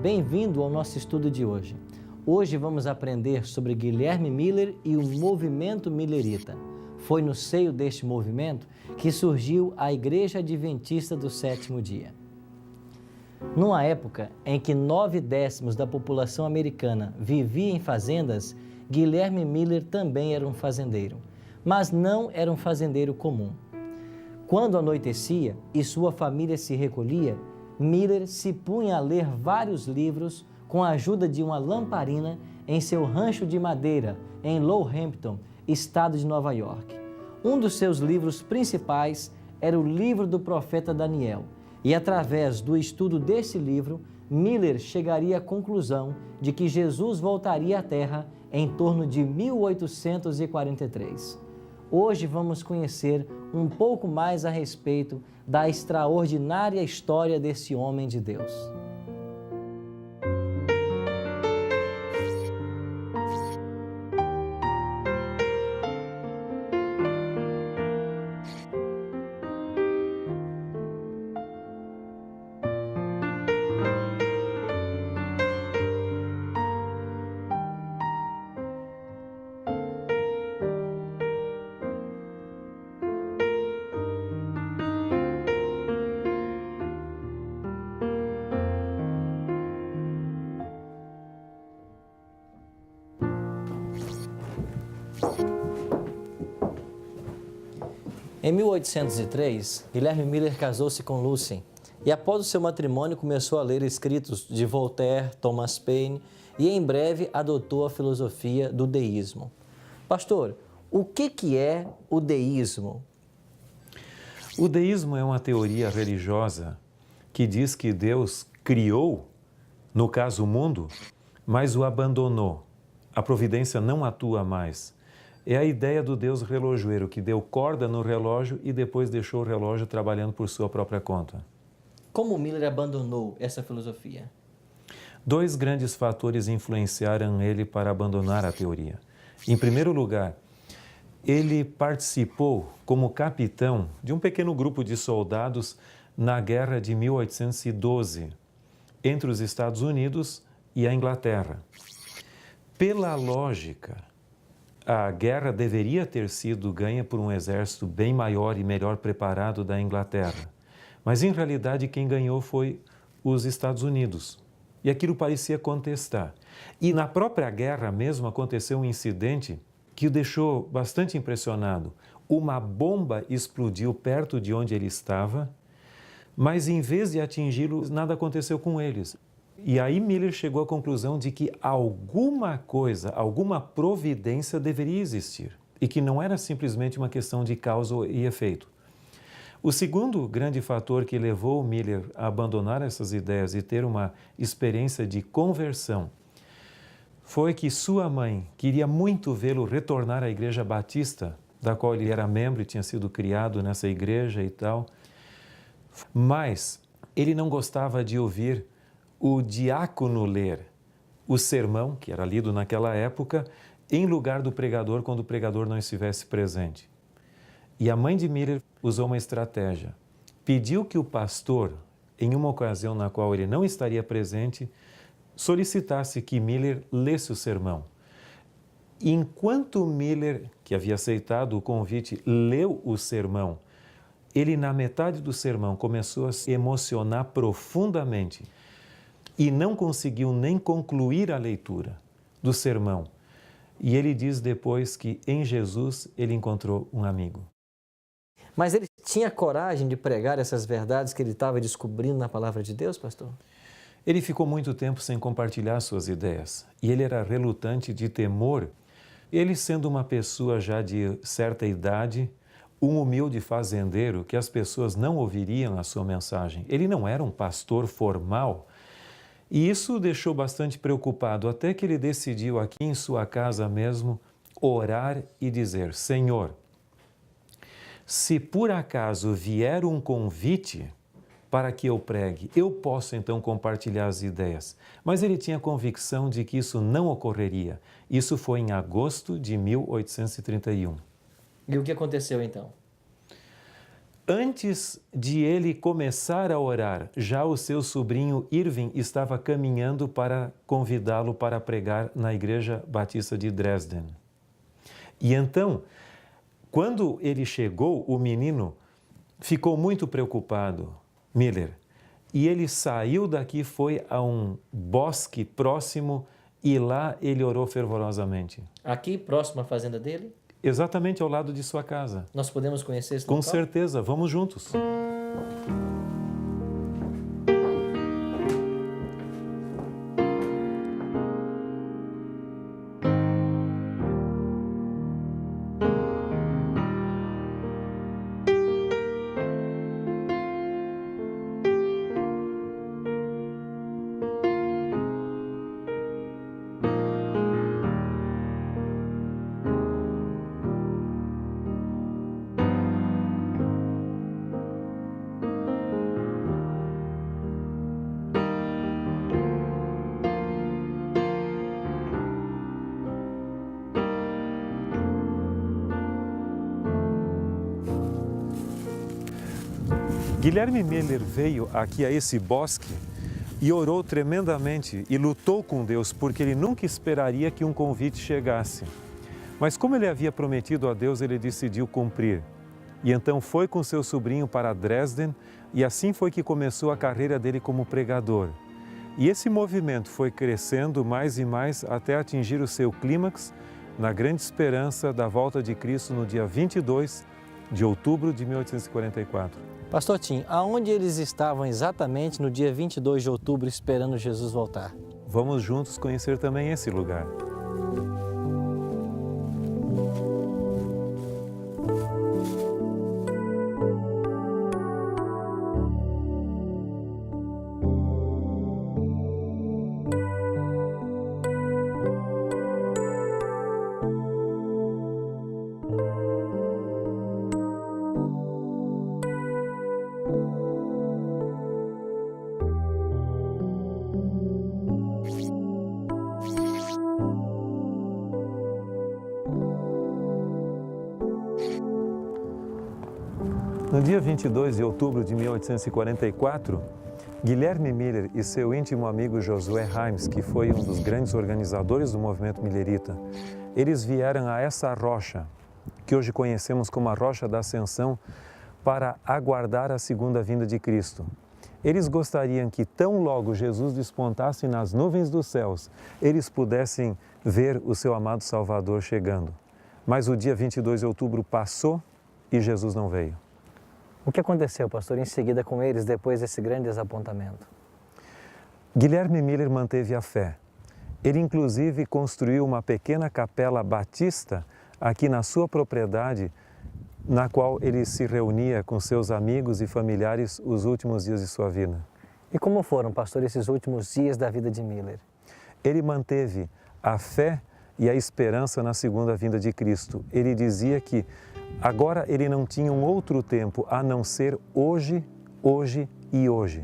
bem-vindo ao nosso estudo de hoje. Hoje vamos aprender sobre Guilherme Miller e o movimento millerita. Foi no seio deste movimento que surgiu a Igreja Adventista do Sétimo Dia. Numa época em que 9/10 da população americana vivia em fazendas, Guilherme Miller também era um fazendeiro, mas não era um fazendeiro comum. Quando anoitecia e sua família se recolhia, Miller se punha a ler vários livros com a ajuda de uma lamparina em seu rancho de madeira em Lowhampton, estado de Nova York. Um dos seus livros principais era o livro do profeta Daniel, e através do estudo desse livro, Miller chegaria à conclusão de que Jesus voltaria à Terra em torno de 1843. Hoje vamos conhecer um pouco mais a respeito da extraordinária história desse homem de Deus. Em 1803, Guilherme Miller casou-se com Lucy e, após o seu matrimônio, começou a ler escritos de Voltaire, Thomas Paine e, em breve, adotou a filosofia do deísmo. Pastor, o que é o deísmo? O deísmo é uma teoria religiosa que diz que Deus criou, no caso o mundo, mas o abandonou. A providência não atua mais. É a ideia do Deus relojoeiro, que deu corda no relógio e depois deixou o relógio trabalhando por sua própria conta. Como Miller abandonou essa filosofia? Dois grandes fatores influenciaram ele para abandonar a teoria. Em primeiro lugar, ele participou como capitão de um pequeno grupo de soldados na Guerra de 1812, entre os Estados Unidos e a Inglaterra. Pela lógica, a guerra deveria ter sido ganha por um exército bem maior e melhor preparado da Inglaterra. Mas, em realidade, quem ganhou foi os Estados Unidos. E aquilo parecia contestar. E na própria guerra mesmo aconteceu um incidente que o deixou bastante impressionado. Uma bomba explodiu perto de onde ele estava, mas em vez de atingi-lo, nada aconteceu com eles. E aí Miller chegou à conclusão de que alguma coisa, alguma providência deveria existir e que não era simplesmente uma questão de causa e efeito. O segundo grande fator que levou Miller a abandonar essas ideias e ter uma experiência de conversão foi que sua mãe queria muito vê-lo retornar à Igreja Batista, da qual ele era membro e tinha sido criado nessa igreja e tal, mas ele não gostava de ouvir o diácono ler o sermão, que era lido naquela época, em lugar do pregador, quando o pregador não estivesse presente. E a mãe de Miller usou uma estratégia. Pediu que o pastor, em uma ocasião na qual ele não estaria presente, solicitasse que Miller lesse o sermão. Enquanto Miller, que havia aceitado o convite, leu o sermão, ele, na metade do sermão, começou a se emocionar profundamente e não conseguiu nem concluir a leitura do sermão. E ele diz depois que em Jesus ele encontrou um amigo. Mas ele tinha coragem de pregar essas verdades que ele estava descobrindo na palavra de Deus, pastor? Ele ficou muito tempo sem compartilhar suas ideias e ele era relutante de temor. Ele, sendo uma pessoa já de certa idade, um humilde fazendeiro que as pessoas não ouviriam a sua mensagem. Ele não era um pastor formal. E isso o deixou bastante preocupado, até que ele decidiu aqui em sua casa mesmo orar e dizer: Senhor, se por acaso vier um convite para que eu pregue, eu posso então compartilhar as ideias. Mas ele tinha convicção de que isso não ocorreria. Isso foi em agosto de 1831. E o que aconteceu então? antes de ele começar a orar, já o seu sobrinho Irving estava caminhando para convidá-lo para pregar na Igreja Batista de Dresden. E então, quando ele chegou, o menino ficou muito preocupado, Miller, e ele saiu daqui, foi a um bosque próximo e lá ele orou fervorosamente. Aqui, próximo à fazenda dele? Exatamente ao lado de sua casa. Nós podemos conhecer esse Com local? certeza, vamos juntos. Guilherme Miller veio aqui a esse bosque e orou tremendamente e lutou com Deus, porque ele nunca esperaria que um convite chegasse. Mas como ele havia prometido a Deus, ele decidiu cumprir. E então foi com seu sobrinho para Dresden e assim foi que começou a carreira dele como pregador. E esse movimento foi crescendo mais e mais até atingir o seu clímax na grande esperança da volta de Cristo no dia 22 de outubro de 1844. Pastor Tim, aonde eles estavam exatamente no dia 22 de outubro esperando Jesus voltar? Vamos juntos conhecer também esse lugar. No dia 22 de outubro de 1844, Guilherme Miller e seu íntimo amigo Josué Himes, que foi um dos grandes organizadores do movimento millerita, eles vieram a essa rocha, que hoje conhecemos como a Rocha da Ascensão, para aguardar a segunda vinda de Cristo. Eles gostariam que tão logo Jesus despontasse nas nuvens dos céus, eles pudessem ver o seu amado Salvador chegando. Mas o dia 22 de outubro passou e Jesus não veio. O que aconteceu, pastor, em seguida com eles depois desse grande desapontamento? Guilherme Miller manteve a fé. Ele inclusive construiu uma pequena capela batista aqui na sua propriedade, na qual ele se reunia com seus amigos e familiares os últimos dias de sua vida. E como foram, pastor, esses últimos dias da vida de Miller? Ele manteve a fé e a esperança na segunda vinda de Cristo. Ele dizia que agora ele não tinha um outro tempo a não ser hoje, hoje e hoje.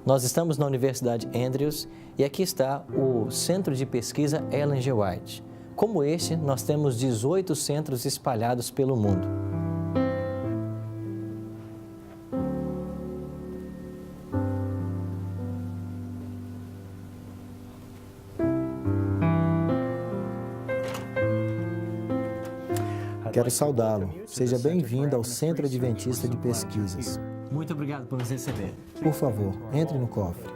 Nós estamos na Universidade Andrews e aqui está o Centro de Pesquisa Ellen G. White. Como este, nós temos 18 centros espalhados pelo mundo. Quero saudá-lo. Seja bem-vindo ao Centro Adventista de Pesquisas. Muito obrigado por nos receber. Por favor, entre no cofre.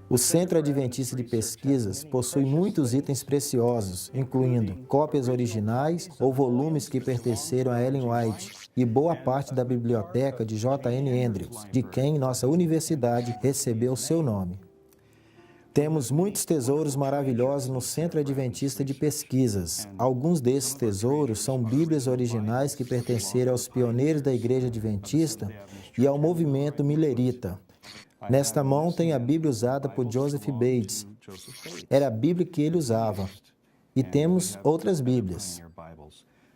O Centro Adventista de Pesquisas possui muitos itens preciosos, incluindo cópias originais ou volumes que pertenceram a Ellen White e boa parte da biblioteca de J.N. Andrews, de quem nossa universidade recebeu seu nome. Temos muitos tesouros maravilhosos no Centro Adventista de Pesquisas. Alguns desses tesouros são Bíblias originais que pertenceram aos pioneiros da Igreja Adventista e ao movimento Millerita. Nesta mão tem a Bíblia usada por Joseph Bates. Era a Bíblia que ele usava. E temos outras Bíblias.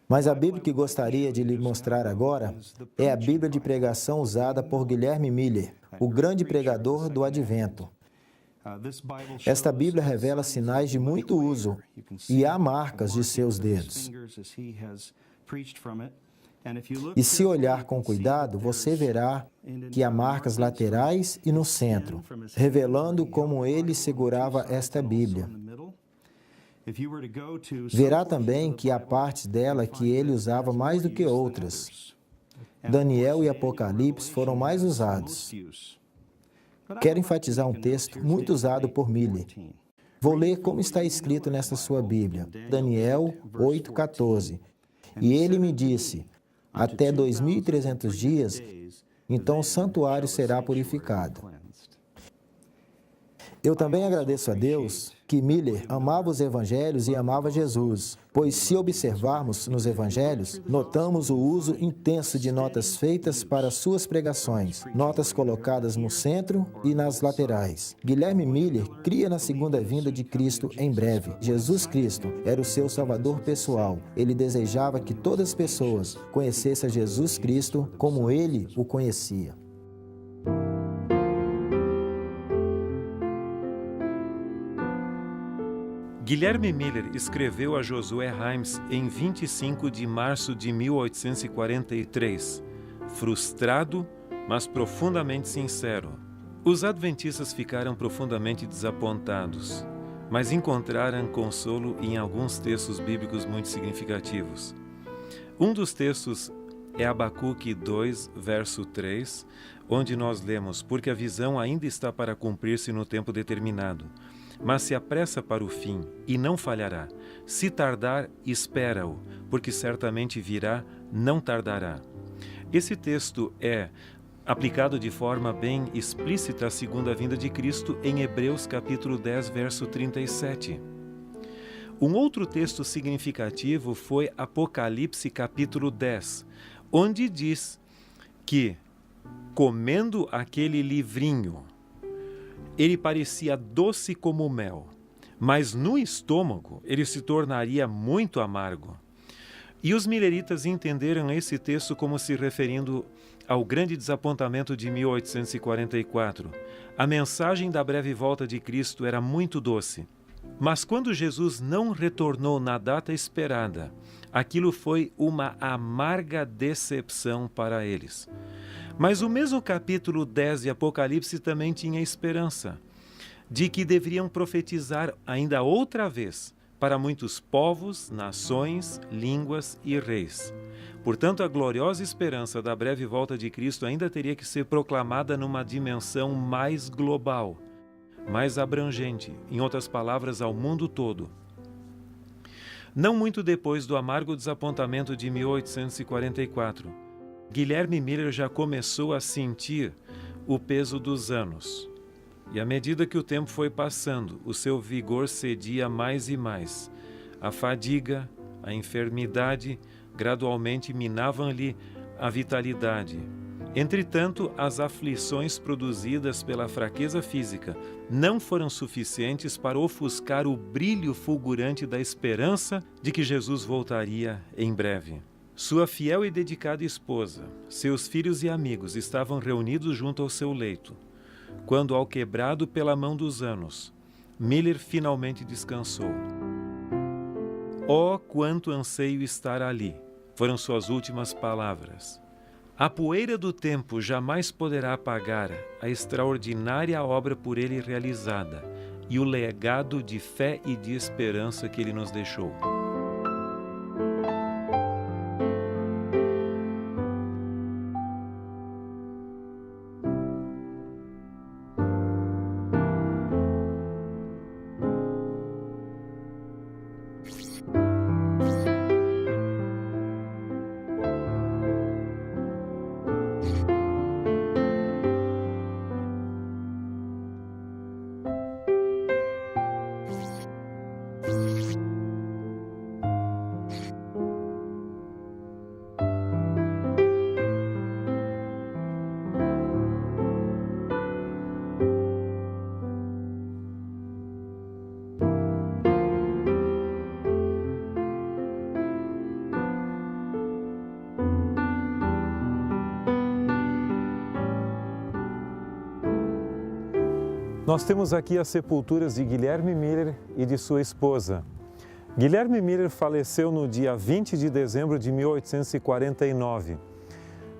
Mas a Bíblia que gostaria de lhe mostrar agora é a Bíblia de pregação usada por Guilherme Miller, o grande pregador do Advento. Esta Bíblia revela sinais de muito uso e há marcas de seus dedos. E se olhar com cuidado, você verá que há marcas laterais e no centro, revelando como ele segurava esta Bíblia. Verá também que há partes dela que ele usava mais do que outras. Daniel e Apocalipse foram mais usados. Quero enfatizar um texto muito usado por Miller. Vou ler como está escrito nesta sua Bíblia, Daniel 8,14. E ele me disse: até 2.300 dias, então o santuário será purificado. Eu também agradeço a Deus que Miller amava os evangelhos e amava Jesus, pois se observarmos nos evangelhos, notamos o uso intenso de notas feitas para suas pregações, notas colocadas no centro e nas laterais. Guilherme Miller cria na segunda vinda de Cristo em breve. Jesus Cristo era o seu salvador pessoal. Ele desejava que todas as pessoas conhecessem a Jesus Cristo como ele o conhecia. Guilherme Miller escreveu a Josué Himes em 25 de março de 1843, frustrado, mas profundamente sincero. Os adventistas ficaram profundamente desapontados, mas encontraram consolo em alguns textos bíblicos muito significativos. Um dos textos é Abacuque 2, verso 3, onde nós lemos: porque a visão ainda está para cumprir-se no tempo determinado, mas se apressa para o fim e não falhará. Se tardar, espera-o, porque certamente virá, não tardará. Esse texto é aplicado de forma bem explícita à segunda vinda de Cristo em Hebreus capítulo 10, verso 37. Um outro texto significativo foi Apocalipse capítulo 10, onde diz que, comendo aquele livrinho, ele parecia doce como mel, mas no estômago ele se tornaria muito amargo. E os mileritas entenderam esse texto como se referindo ao grande desapontamento de 1844. A mensagem da breve volta de Cristo era muito doce. Mas quando Jesus não retornou na data esperada, aquilo foi uma amarga decepção para eles. Mas o mesmo capítulo 10 de Apocalipse também tinha esperança de que deveriam profetizar ainda outra vez para muitos povos, nações, línguas e reis. Portanto, a gloriosa esperança da breve volta de Cristo ainda teria que ser proclamada numa dimensão mais global, mais abrangente, em outras palavras, ao mundo todo. Não muito depois do amargo desapontamento de 1844, Guilherme Miller já começou a sentir o peso dos anos. E à medida que o tempo foi passando, o seu vigor cedia mais e mais. A fadiga, a enfermidade, gradualmente minavam-lhe a vitalidade. Entretanto, as aflições produzidas pela fraqueza física não foram suficientes para ofuscar o brilho fulgurante da esperança de que Jesus voltaria em breve. Sua fiel e dedicada esposa, seus filhos e amigos estavam reunidos junto ao seu leito, quando, ao quebrado pela mão dos anos, Miller finalmente descansou. Oh, quanto anseio estar ali! Foram suas últimas palavras. A poeira do tempo jamais poderá apagar a extraordinária obra por ele realizada e o legado de fé e de esperança que ele nos deixou. Nós temos aqui as sepulturas de Guilherme Miller e de sua esposa. Guilherme Miller faleceu no dia 20 de dezembro de 1849.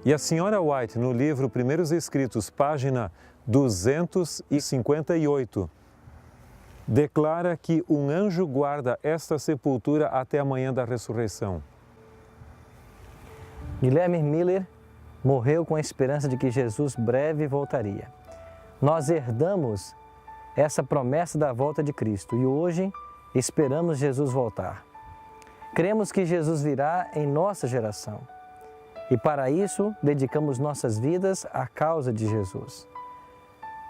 E a senhora White, no livro Primeiros Escritos, página 258, declara que um anjo guarda esta sepultura até a manhã da ressurreição. Guilherme Miller morreu com a esperança de que Jesus breve voltaria. Nós herdamos essa promessa da volta de Cristo e hoje esperamos Jesus voltar. Cremos que Jesus virá em nossa geração e para isso dedicamos nossas vidas à causa de Jesus.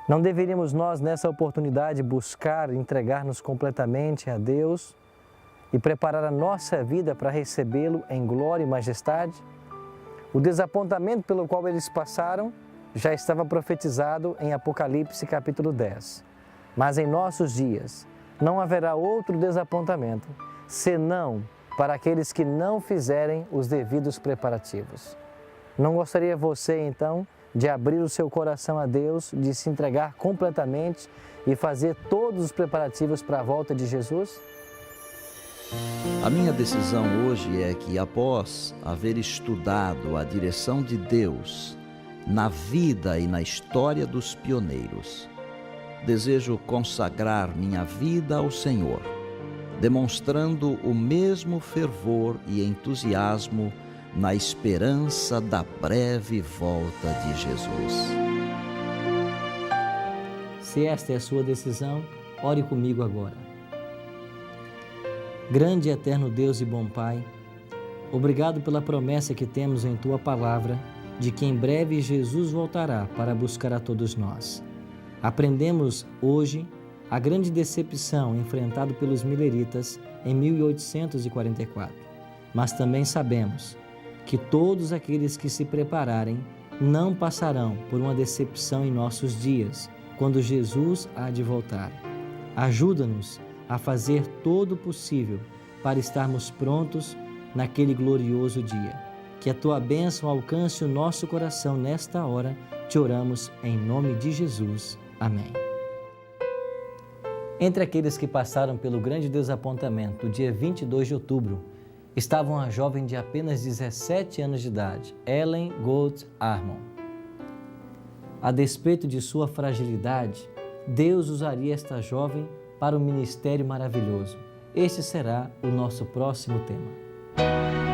Não deveríamos nós nessa oportunidade buscar entregar-nos completamente a Deus e preparar a nossa vida para recebê-lo em glória e majestade? O desapontamento pelo qual eles passaram já estava profetizado em Apocalipse capítulo 10. Mas em nossos dias não haverá outro desapontamento, senão para aqueles que não fizerem os devidos preparativos. Não gostaria você, então, de abrir o seu coração a Deus, de se entregar completamente e fazer todos os preparativos para a volta de Jesus? A minha decisão hoje é que, após haver estudado a direção de Deus na vida e na história dos pioneiros, desejo consagrar minha vida ao Senhor, demonstrando o mesmo fervor e entusiasmo na esperança da breve volta de Jesus. Se esta é a sua decisão, ore comigo agora. Grande e eterno Deus e bom Pai, obrigado pela promessa que temos em Tua Palavra de que em breve Jesus voltará para buscar a todos nós. Aprendemos hoje a grande decepção enfrentada pelos mileritas em 1844, mas também sabemos que todos aqueles que se prepararem não passarão por uma decepção em nossos dias, quando Jesus há de voltar. Ajuda-nos a fazer todo o possível para estarmos prontos naquele glorioso dia. Que a Tua bênção alcance o nosso coração nesta hora, te oramos em nome de Jesus. Amém. Entre aqueles que passaram pelo grande desapontamento do dia 22 de outubro, estavam a jovem de apenas 17 anos de idade, Ellen Gold Harmon. A despeito de sua fragilidade, Deus usaria esta jovem para um ministério maravilhoso. Este será o nosso próximo tema.